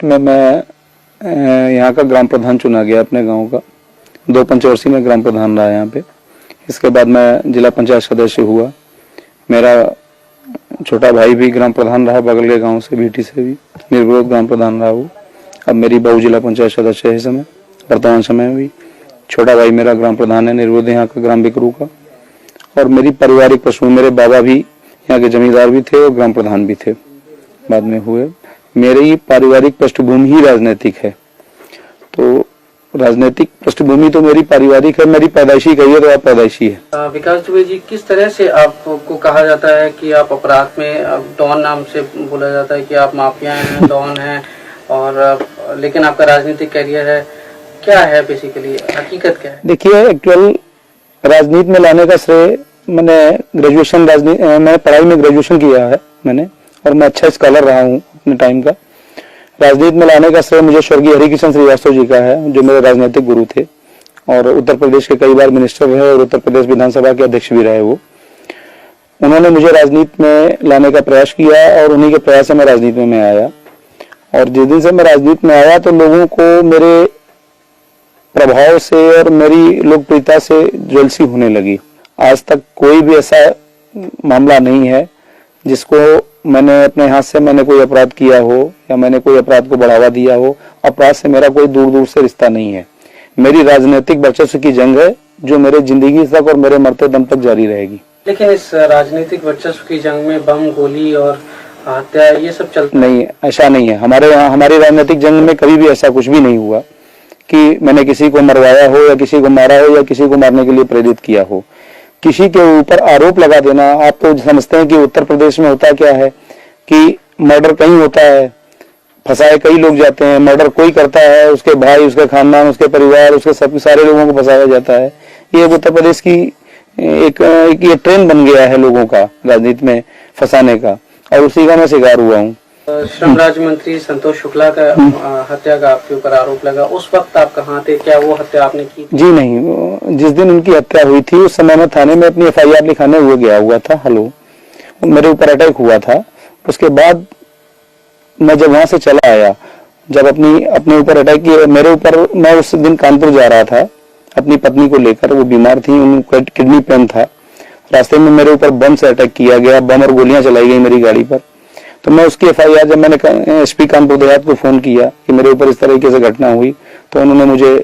में मैं यहाँ का ग्राम प्रधान चुना गया अपने गांव का। 2 पंचवर्षीय में ग्राम प्रधान रहा यहाँ पे। इसके बाद मैं जिला पंचायत सदस्य हुआ। मेरा छोटा भाई भी ग्राम प्रधान रहा, बगल के गांव से बीटी से भी निर्विरोध ग्राम प्रधान रहा वो। अब मेरी बहू जिला पंचायत सदस्य है इस समय, वर्तमान समय में भी। छोटा भाई मेरा ग्राम प्रधान है निर्विरोध यहाँ का ग्राम बिकरू का। और मेरी पारिवारिक पशु, मेरे बाबा भी यहाँ के जमींदार भी थे और ग्राम प्रधान भी थे, बाद में हुए। मेरी पारिवारिक पृष्ठभूमि ही राजनीतिक है। तो राजनीतिक पृष्ठभूमि तो मेरी पारिवारिक है, मेरी पैदाइशी कहिए तो आप पैदाइशी है। विकास दुबे जी, किस तरह से आपको कहा जाता है कि आप अपराध में डॉन नाम से बोला जाता है कि आप माफिया हैं, डॉन हैं, और लेकिन आपका राजनीतिक करियर है, क्या है बेसिकली, हकीकत क्या है? देखिए, एक्चुअल राजनीति में लाने का श्रेय मैंने ग्रेजुएशन मैं पढ़ाई में ग्रेजुएशन किया है मैंने, और मैं अच्छा स्कॉलर रहा हूँ अपने टाइम का। राजनीति में लाने का श्रेय मुझे स्वर्गीय हरिकिशन श्रीवास्तव जी का है, जो मेरे राजनीतिक गुरु थे और उत्तर प्रदेश के कई बार मिनिस्टर रहे और उत्तर प्रदेश विधानसभा के अध्यक्ष भी रहे वो। उन्होंने मुझे राजनीति में लाने का प्रयास किया और उन्हीं के प्रयास से मैं राजनीति में आया। और जिस दिन से मैं राजनीति में आया तो लोगों को मेरे प्रभाव से और मेरी लोकप्रियता से ज्वेलसी होने लगी। आज तक कोई भी ऐसा मामला नहीं है जिसको मैंने अपने हाथ से मैंने कोई अपराध किया हो या मैंने कोई अपराध को बढ़ावा दिया हो। अपराध से मेरा कोई दूर दूर से रिश्ता नहीं है। मेरी राजनीतिक वर्चस्व की जंग है जो मेरे जिंदगी तक और मेरे मरते दम तक जारी रहेगी। लेकिन इस राजनीतिक वर्चस्व की जंग में बम, गोली और हत्या ये सब चलता नहीं, ऐसा नहीं है। हमारी राजनीतिक जंग में कभी भी ऐसा कुछ भी नहीं हुआ कि मैंने किसी को मरवाया हो या किसी को मारा हो या किसी को मारने के लिए प्रेरित किया हो। किसी के ऊपर आरोप लगा देना, आप तो समझते हैं कि उत्तर प्रदेश में होता क्या है कि मर्डर कहीं होता है, फंसाए कई लोग जाते हैं। मर्डर कोई करता है, उसके भाई, उसके खानदान, उसके परिवार, उसके सब सारे लोगों को फंसाया जाता है। ये उत्तर प्रदेश की एक ये ट्रेंड बन गया है लोगों का राजनीति में फंसाने का, और उसी का मैं शिकार हुआ हूँ। श्रम राज्य मंत्री संतोष शुक्ला का हत्या का आपके ऊपर आरोप लगा, उस वक्त आप कहाँ थे? क्या वो हत्या आपने की? जी नहीं, जिस दिन उनकी हत्या हुई थी उस समय मैं थाने में अपनी FIR लिखाने हुए गया हुआ था। मेरे ऊपर अटैक हुआ था। उसके बाद मैं जब वहां से चला आया, जब अपने ऊपर अटैक किया मेरे ऊपर, मैं उस दिन कानपुर जा रहा था अपनी पत्नी को लेकर। वो बीमार थी, उनको किडनी पेन था। रास्ते में मेरे ऊपर बम से अटैक किया गया, बम और गोलियां चलाई गई मेरी गाड़ी पर। तो मैं उसकी FIR, जब मैंने SP कानपुर देहात को फोन किया कि मेरे ऊपर इस तरीके से घटना हुई, तो उन्होंने मुझे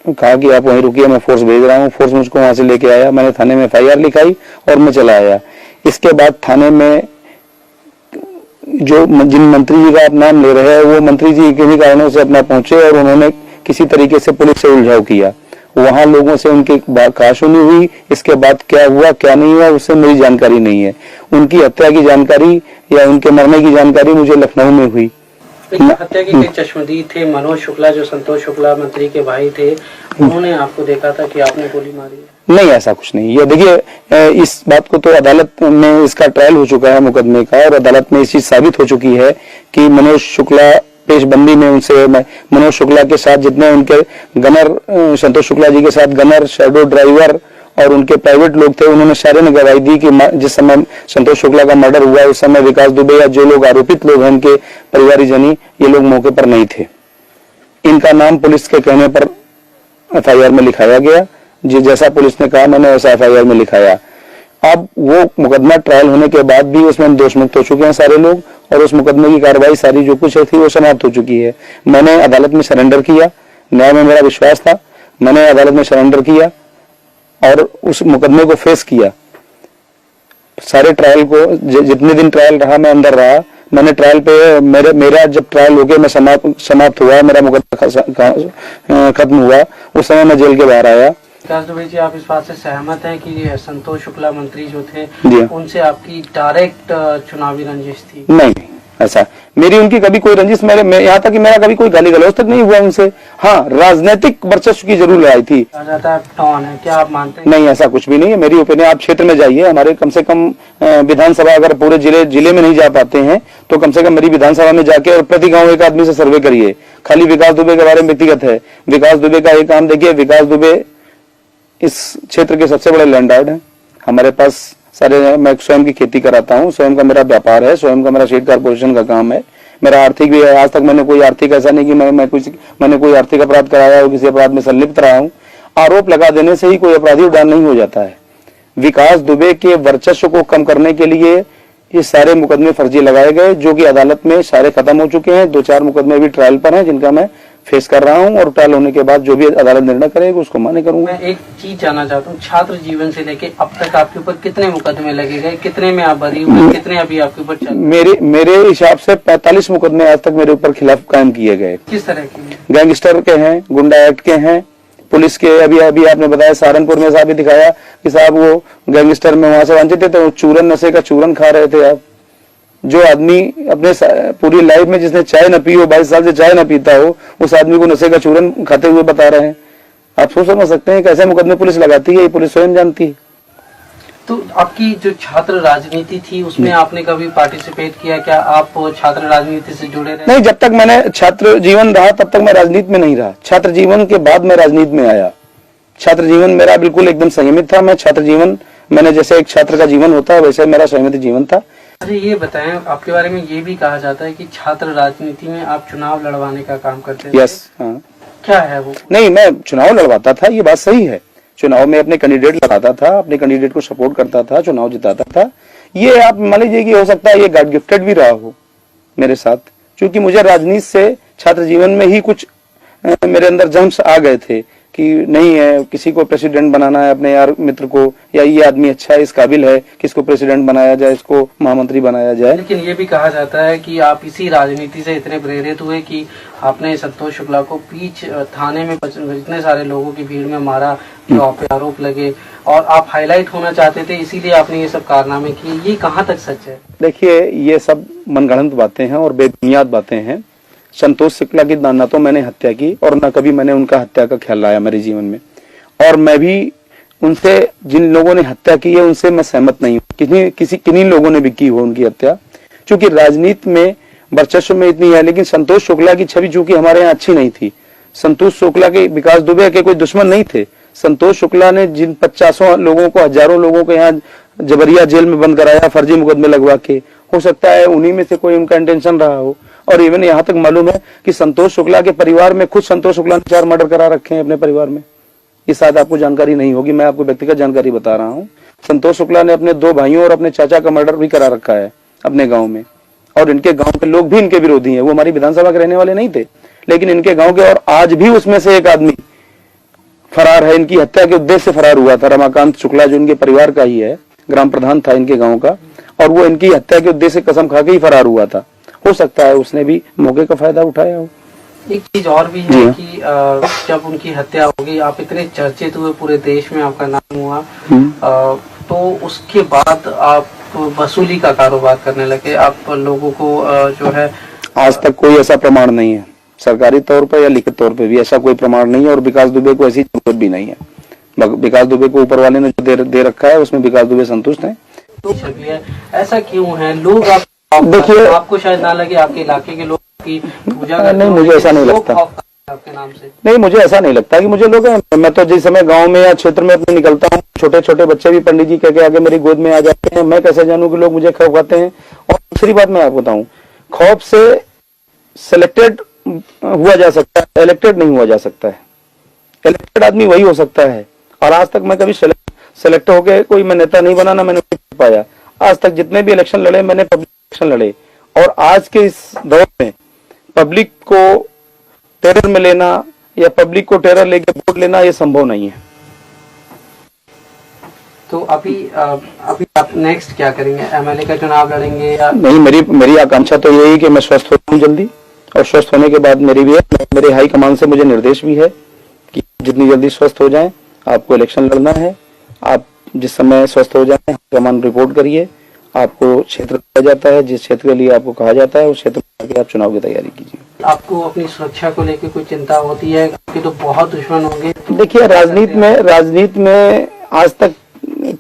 कहा कि आप वहीं रुकिए, मैं फोर्स भेज रहा हूँ। फोर्स मुझको वहां से लेके आया, मैंने थाने में FIR लिखाई और मैं चला आया। इसके बाद थाने में जो जिन मंत्री जी का आप नाम ले रहे हैं, वो मंत्री जी किन्हीं कारणों से अपना पहुंचे और उन्होंने किसी तरीके से पुलिस से उलझाव किया। वहां लोगों से उनकी कहासुनी हुई। इसके बाद क्या हुआ क्या नहीं हुआ उससे मेरी जानकारी नहीं है। उनकी हत्या की जानकारी या उनके मरने की जानकारी मुझे लखनऊ में हुई। हत्या के कई चश्मदीद थे। मनोज शुक्ला, जो संतोष शुक्ला मंत्री के भाई थे, उन्होंने आपको देखा था कि आपने गोली मारी है? नहीं, ऐसा कुछ नहीं। ये देखिए, इस बात को तो अदालत में इसका ट्रायल हो चुका है मुकदमे का, और अदालत में इस चीज साबित हो चुकी है कि मनोज शुक्ला पेशबंदी में उनसे, मनोज शुक्ला के साथ जितने उनके गनर, संतोष शुक्ला जी के साथ गनर, शैडो ड्राइवर और उनके प्राइवेट लोग थे, उन्होंने सारे ने गवाही दी कि जिस समय संतोष शुक्ला का मर्डर हुआ उस समय विकास दुबे या जो लोग आरोपित लोग हैं उनके परिवारजनी, ये लोग मौके पर नहीं थे। इनका नाम पुलिस के कहने पर FIR में लिखाया गया। जैसा पुलिस ने कहा मैंने वैसा FIR में लिखाया। अब वो मुकदमा ट्रायल होने के बाद भी उसमें दोष मुक्त हो चुके हैं सारे लोग, और उस मुकदमे की कार्रवाई सारी जो कुछ थी वो समाप्त हो चुकी है। मैंने अदालत में सरेंडर किया, न्याय में मेरा विश्वास था, मैंने अदालत में सरेंडर किया और उस मुकदमे को फेस किया। सारे ट्रायल को, जितने दिन ट्रायल रहा मैं अंदर रहा। मैंने ट्रायल पे मेरा जब ट्रायल हो गया, मैं समाप्त हुआ, मेरा मुकदमा खत्म हुआ, उस समय मैं जेल के बाहर आया। विकास दुबे जी, आप इस बात से सहमत हैं कि संतोष शुक्ला मंत्री जो थे उनसे आपकी डायरेक्ट चुनावी रंजिश थी? नहीं, ऐसा मेरी उनकी कभी कोई रंजिश, मेरे यहाँ तक कि मेरा कभी कोई गाली गलौज तक नहीं हुआ उनसे। हाँ, राजनीतिक वर्चस्व की जरूर आई थी। टॉन है, क्या आप मानते हैं? नहीं, ऐसा कुछ भी नहीं है। मेरी ओपिनियन, आप क्षेत्र में जाइए, हमारे कम से कम विधानसभा, अगर पूरे जिले में नहीं जा पाते हैं तो कम से कम मेरी विधानसभा में जाके और प्रति गांव एक आदमी से सर्वे करिए। खाली विकास दुबे के बारे में व्यक्तिगत है। विकास दुबे का एक काम देखिए, विकास दुबे इस क्षेत्र के सबसे बड़े लैंडलॉर्ड हैं। हमारे पास सारे, मैं स्वयं की खेती कराता हूँ, स्वयं का मेरा व्यापार है, स्वयं का मेरा सीड कारपोरेशन का काम है। मेरा आर्थिक भी है। आज तक मैंने कोई आर्थिक ऐसा नहीं कि मैंने कोई आर्थिक अपराध कराया हो, किसी अपराध में संलिप्त रहा हूं। आरोप लगा देने से ही कोई अपराधी उड़ान नहीं हो जाता है। विकास दुबे के वर्चस्व को कम करने के लिए ये सारे मुकदमे फर्जी लगाए गए, जो कि अदालत में सारे खत्म हो चुके हैं। 2-4 मुकदमे अभी ट्रायल पर हैं, जिनका मैं फेस कर रहा हूं, और ट्रायल होने के बाद जो भी अदालत निर्णय करेगी उसको मान्य करूंगा। मैं एक चीज जानना चाहता हूँ, छात्र जीवन से लेके अब तक आपके ऊपर कितने मुकदमे लगे गए, कितने में आप बरी हुए, कितने अभी आपके ऊपर चल? मेरे हिसाब से 45 मुकदमे आज तक मेरे ऊपर खिलाफ कायम किए गए। किस तरह की? गैंगस्टर के हैं, गुंडा एक्ट के हैं, पुलिस के। अभी आपने बताया सहारनपुर में साहब भी दिखाया कि साहब वो गैंगस्टर में वहां से वंचित थे, तो चूरन, नशे का चूरन खा रहे थे आप। जो आदमी अपने पूरी लाइफ में जिसने चाय न पी हो, 22 साल से चाय न पीता हो, उस आदमी को नशे का चूरन खाते हुए बता रहे हैं। आप सोच समझ सकते हैं कैसे मुकदमे पुलिस लगाती है, ये पुलिस स्वयं जानती है। तो आपकी जो छात्र राजनीति थी उसमें आपने कभी पार्टिसिपेट किया? क्या आप छात्र राजनीति से जुड़े रहे? नहीं, जब तक मैंने छात्र जीवन रहा तब तक मैं राजनीति में नहीं रहा। छात्र जीवन के बाद मैं राजनीति में आया। छात्र जीवन मेरा बिल्कुल एकदम संयमित था। मैं छात्र जीवन, मैंने जैसे एक छात्र का जीवन होता है वैसे मेरा संयमित जीवन था। अच्छा, ये बताएं, आपके बारे में ये भी कहा जाता है कि छात्र राजनीति में आप चुनाव लड़वाने का काम करते थे। यस, हाँ। क्या है वो? नहीं, मैं चुनाव लड़वाता था, ये बात सही है। चुनाव में अपने कैंडिडेट लगाता था, अपने कैंडिडेट को सपोर्ट करता था, चुनाव जिताता था। ये आप मान लीजिए कि हो सकता है ये गॉड गिफ्टेड भी रहा हो मेरे साथ, क्योंकि मुझे राजनीति से छात्र जीवन में ही कुछ मेरे अंदर जम्स आ गए थे कि नहीं है, किसी को प्रेसिडेंट बनाना है अपने यार मित्र को, या ये आदमी अच्छा है, इस काबिल है कि इसको प्रेसिडेंट बनाया जाए, इसको महामंत्री बनाया जाए। लेकिन ये भी कहा जाता है कि आप इसी राजनीति से इतने प्रेरित हुए कि आपने संतोष शुक्ला को बीच थाने में इतने सारे लोगों की भीड़ में मारा, जो आप पे आरोप लगे, और आप हाईलाइट होना चाहते थे, इसीलिए आपने ये सब कारनामे किए। ये कहाँ तक सच है? देखिए, ये सब मनगढ़ंत बातें हैं और बेबुनियाद बातें हैं। संतोष शुक्ला की ना तो मैंने हत्या की और न कभी मैंने उनका हत्या का ख्याल लाया मेरे जीवन में, और मैं भी उनसे, जिन लोगों ने हत्या की है उनसे मैं सहमत नहीं हूँ। किन्हीं लोगों ने भी की हो उनकी हत्या, क्योंकि राजनीति में वर्चस्व में इतनी है। लेकिन संतोष शुक्ला की छवि चूंकि हमारे यहाँ अच्छी नहीं थी। संतोष शुक्ला के, विकास दुबे के कोई दुश्मन नहीं थे। संतोष शुक्ला ने जिन 50 लोगों को, हजारों लोगों को यहाँ जबरिया जेल में बंद कराया फर्जी मुकदमे लगवा के, हो सकता है उन्हीं में से कोई उनका इंटेंशन रहा हो। और इवन यहाँ तक मालूम है कि संतोष शुक्ला के परिवार में खुद संतोष शुक्ला ने 4 मर्डर करा रखे हैं अपने परिवार में। ये शायद आपको जानकारी नहीं होगी, मैं आपको व्यक्तिगत जानकारी बता रहा हूँ। संतोष शुक्ला ने अपने 2 भाइयों और अपने चाचा का मर्डर भी करा रखा है अपने गाँव में, और इनके गाँव के लोग भी इनके विरोधी हैं। वो हमारी विधानसभा के रहने वाले नहीं थे, लेकिन इनके गाँव के, और आज भी उसमें से एक आदमी फरार है। इनकी हत्या के उद्देश्य से फरार हुआ था रमाकांत शुक्ला, जो इनके परिवार का ही है, ग्राम प्रधान था इनके गांव का, और वो इनकी हत्या के उद्देश्य से कसम खा के ही फरार हुआ था। हो सकता है उसने भी मौके का फायदा उठाया हो। एक चीज और भी है कि जब उनकी हत्या होगी, आप इतने चर्चित हुए, पूरे देश में आपका नाम हुआ, तो उसके बाद आप वसूली का कारोबार करने लगे, आप लोगों को जो है। आज तक कोई ऐसा प्रमाण नहीं है, सरकारी तौर पर या लिखित तौर पर भी ऐसा कोई प्रमाण नहीं है, और विकास दुबे को ऐसी जरूरत भी नहीं है। विकास दुबे को ऊपर वाले ने जो दे रखा है उसमें विकास दुबे संतुष्ट है। तो ऐसा क्यों है? लोग देखिए, आपको शायद ना लगे, आपके इलाके के लोग की पूजा करते, नहीं, मुझे ऐसा नहीं लगता आपके नाम से। नहीं, मुझे ऐसा नहीं लगता कि मुझे लोग, मैं तो जिस समय गांव में या क्षेत्र में अपने निकलता हूँ, छोटे छोटे बच्चे भी पंडित जी कह के आगे मेरी गोद में आ जाते हैं। मैं कैसे जानूं कि लोग मुझे खौफ खाते हैं? और दूसरी बात मैं आपको बताऊं, खौफ से सिलेक्टेड हुआ जा सकता है, इलेक्टेड नहीं हुआ जा सकता है। इलेक्टेड आदमी वही हो सकता है, और आज तक मैं कभी सेलेक्ट होके कोई मैं नेता नहीं बना, ना मैंने पाया। आज तक जितने भी इलेक्शन लड़े मैंने पब्लिक इलेक्शन लड़े, और आज के इस दौर में पब्लिक को टेरर में लेना या पब्लिक को टेरर लेके वोट लेना ये संभव नहीं है। तो अभी आप नेक्स्ट क्या करेंगे? एमएलए का चुनाव लड़ेंगे या नहीं? मेरी आकांक्षा तो यही कि मैं स्वस्थ हो जाऊं जल्दी, और स्वस्थ होने के बाद मेरे हाई कमान से मुझे निर्देश भी है कि जितनी जल्दी स्वस्थ हो जाएं आपको इलेक्शन लड़ना है। आप जिस समय स्वस्थ हो जाएं कमान रिपोर्ट करिए, आपको क्षेत्र दिया जाता है, जिस क्षेत्र के लिए आपको कहा जाता है उस क्षेत्र में आप चुनाव की तैयारी कीजिए। आपको अपनी सुरक्षा को लेकर कोई चिंता होती है? आपके तो बहुत दुश्मन होंगे। तो देखिए, राजनीति में आज तक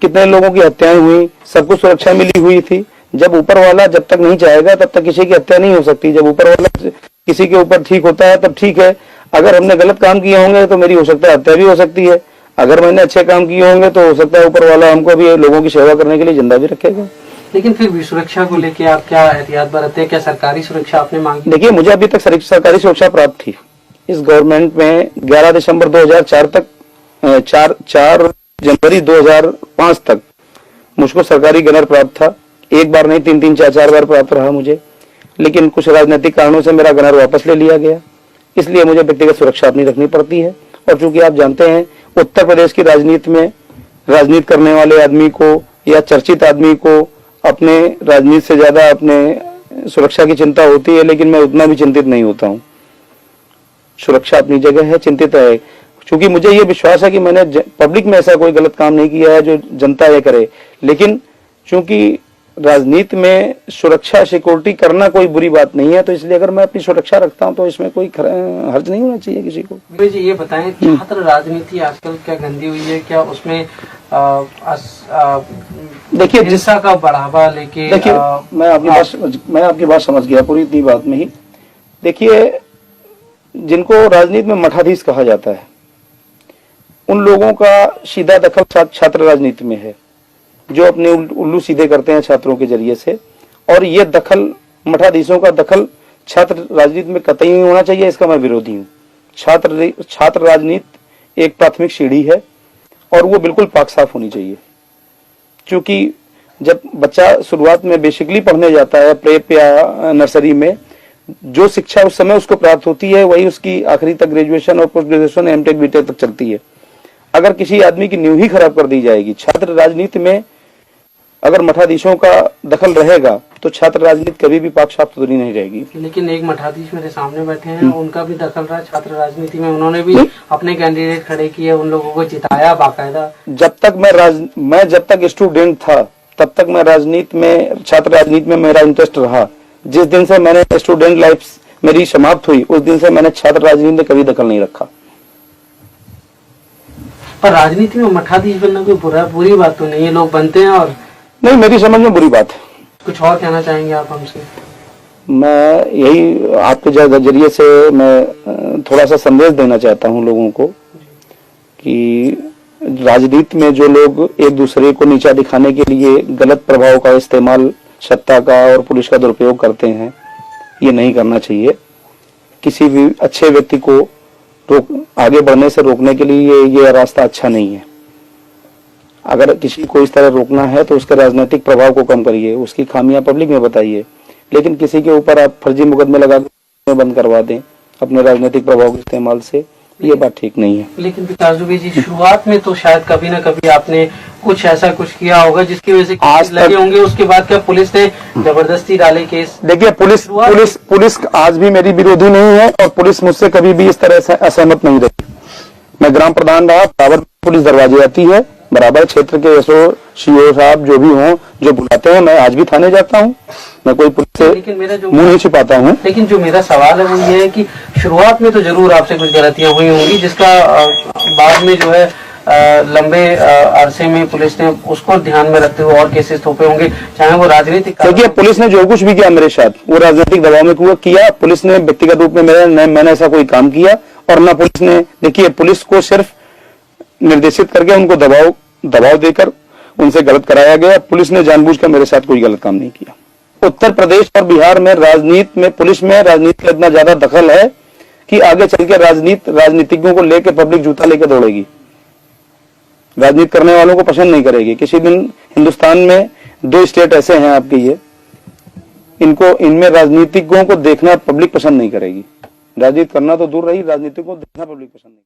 कितने लोगों की हत्याएं हुई, सबको सुरक्षा मिली हुई थी। जब ऊपर वाला जब तक नहीं चाहेगा तब तक किसी की हत्या नहीं हो सकती। जब ऊपर वाला किसी के ऊपर ठीक होता है तब ठीक है। अगर हमने गलत काम किए होंगे तो मेरी हो सकता है हत्या भी हो सकती है। अगर मैंने अच्छे काम किए होंगे तो हो सकता है ऊपर वाला हमको भी लोगों की सेवा करने के लिए जिंदा भी रखेगा। लेकिन फिर भी सुरक्षा को लेके आप क्या एहतियात बरतते हैं? क्या सरकारी सुरक्षा आपने मांगी? देखिए, मुझे अभी तक सरकारी सुरक्षा प्राप्त थी। इस गवर्नमेंट में 11 दिसंबर 2004 तक 4 जनवरी 2005 तक मुझको सरकारी गनर प्राप्त था। एक बार नहीं, 3 4 बार प्राप्त रहा मुझे। लेकिन कुछ राजनीतिक कारणों से मेरा गनर वापस ले लिया गया, इसलिए मुझे व्यक्तिगत सुरक्षा अपनी रखनी पड़ती है। और चूंकि आप जानते हैं, उत्तर प्रदेश की राजनीति में राजनीति करने वाले आदमी को या चर्चित आदमी को अपने राजनीति से ज्यादा अपने सुरक्षा की चिंता होती है, लेकिन मैं उतना भी चिंतित नहीं होता हूं। सुरक्षा अपनी जगह है, चिंतित है, क्योंकि मुझे ये विश्वास है कि मैंने पब्लिक में ऐसा कोई गलत काम नहीं किया है जो जनता ये करे। लेकिन चूंकि राजनीति में सुरक्षा सिक्योरिटी करना कोई बुरी बात नहीं है, तो इसलिए अगर मैं अपनी सुरक्षा रखता हूं तो इसमें कोई हर्ज नहीं होना चाहिए किसी को। विवेक जी, ये बताएं, छात्र राजनीति आजकल क्या गंदी हुई है? क्या उसमें देखिए, हिंसा का बढ़ावा लेके? देखिए, मैं आपकी बात समझ गया पूरी इतनी बात में ही। देखिए, जिनको राजनीति में मठाधीश कहा जाता है, उन लोगों का सीधा दखल छात्र राजनीति में है, जो अपने उल्लू सीधे करते हैं छात्रों के जरिए से। और ये दखल, मठाधीशों का दखल छात्र राजनीति में कतई नहीं होना चाहिए, इसका मैं विरोधी हूँ। छात्र राजनीति एक प्राथमिक सीढ़ी है और वो बिल्कुल पाक साफ होनी चाहिए। क्योंकि जब बच्चा शुरुआत में बेसिकली पढ़ने जाता है, प्रेप या नर्सरी में, जो शिक्षा उस समय उसको प्राप्त होती है वही उसकी आखिरी तक ग्रेजुएशन और पोस्ट ग्रेजुएशन एमटेक बीटेक तक चलती है। अगर किसी आदमी की नींव ही खराब कर दी जाएगी छात्र राजनीति में, अगर मठाधीशों का दखल रहेगा तो छात्र राजनीति कभी भी पाक साफ सुथरी नहीं रहेगी। लेकिन एक मठाधीश मेरे सामने बैठे हैं, उनका भी दखल रहा छात्र राजनीति में। उन्होंने भी अपने कैंडिडेट खड़े किए, उन लोगों को जिताया बाकायदा। जब तक मैं जब तक स्टूडेंट था तब तक मैं राजनीति में, छात्र राजनीति में मेरा इंटरेस्ट रहा। जिस दिन से मैंने स्टूडेंट लाइफ मेरी समाप्त हुई, उस दिन से मैंने छात्र राजनीति में कभी दखल नहीं रखा। पर राजनीति में मठाधीश बनना कोई बुरी बात तो नहीं है, लोग बनते हैं। और नहीं, मेरी समझ में बुरी बात है। कुछ और कहना चाहेंगे आप हमसे? मैं यही आपके जरिए से मैं थोड़ा सा संदेश देना चाहता हूं लोगों को कि राजनीति में जो लोग एक दूसरे को नीचा दिखाने के लिए गलत प्रभाव का इस्तेमाल, सत्ता का और पुलिस का दुरुपयोग करते हैं, ये नहीं करना चाहिए। किसी भी अच्छे व्यक्ति को आगे बढ़ने से रोकने के लिए ये रास्ता अच्छा नहीं है। अगर किसी को इस तरह रोकना है तो उसके राजनीतिक प्रभाव को कम करिए, उसकी खामियां पब्लिक में बताइए। लेकिन किसी के ऊपर आप फर्जी मुकदमे लगा के बंद करवा दें अपने राजनीतिक प्रभाव के इस्तेमाल से, ये बात ठीक नहीं है। लेकिन विकास दुबे जी, शुरुआत में तो शायद कभी ना कभी आपने कुछ ऐसा कुछ किया होगा जिसकी वजह से आज लगे होंगे। उसके बाद क्या पुलिस ने जबरदस्ती डाले केस? देखिए, पुलिस आज भी मेरी विरोधी नहीं है और पुलिस मुझसे कभी भी इस तरह से असहमत नहीं रही। मैं ग्राम प्रधान रहा, बराबर पुलिस दरवाजे आती है, बराबर क्षेत्र के एसओ सीओ साहब जो भी हों, जो बुलाते हैं, मैं आज भी थाने जाता हूँ। मैं कोई पुलिस से मुंह नहीं छिपाता हूँ। लेकिन जो मेरा सवाल है वो ये है कि शुरुआत में तो जरूर आपसे कुछ गलतियां हुई होंगी, जिसका बाद में जो है लंबे अरसे में पुलिस ने उसको ध्यान में रखते हुए और केसेस थोपे होंगे, चाहे वो राजनीतिक। देखिए, पुलिस ने जो कुछ भी किया मेरे साथ, वो राजनीतिक दबाव में किया। पुलिस ने व्यक्तिगत रूप में मैंने ऐसा कोई काम किया और ना पुलिस ने। देखिए, पुलिस को सिर्फ निर्देशित करके उनको दबाव देकर उनसे गलत कराया गया। पुलिस ने जानबूझकर मेरे साथ कोई गलत काम नहीं किया। उत्तर प्रदेश और बिहार में राजनीति में, पुलिस में राजनीति का इतना ज्यादा दखल है कि आगे चल के राजनीतिज्ञों को लेकर पब्लिक जूता लेकर दौड़ेगी, राजनीति करने वालों को पसंद नहीं करेगी। किसी दिन हिंदुस्तान में 2 स्टेट ऐसे हैं आपके, ये इनमें राजनीतिज्ञों को देखना पब्लिक पसंद नहीं करेगी। राजनीति करना तो दूर रही, राजनीतिक को देखना पब्लिक पसंद नहीं।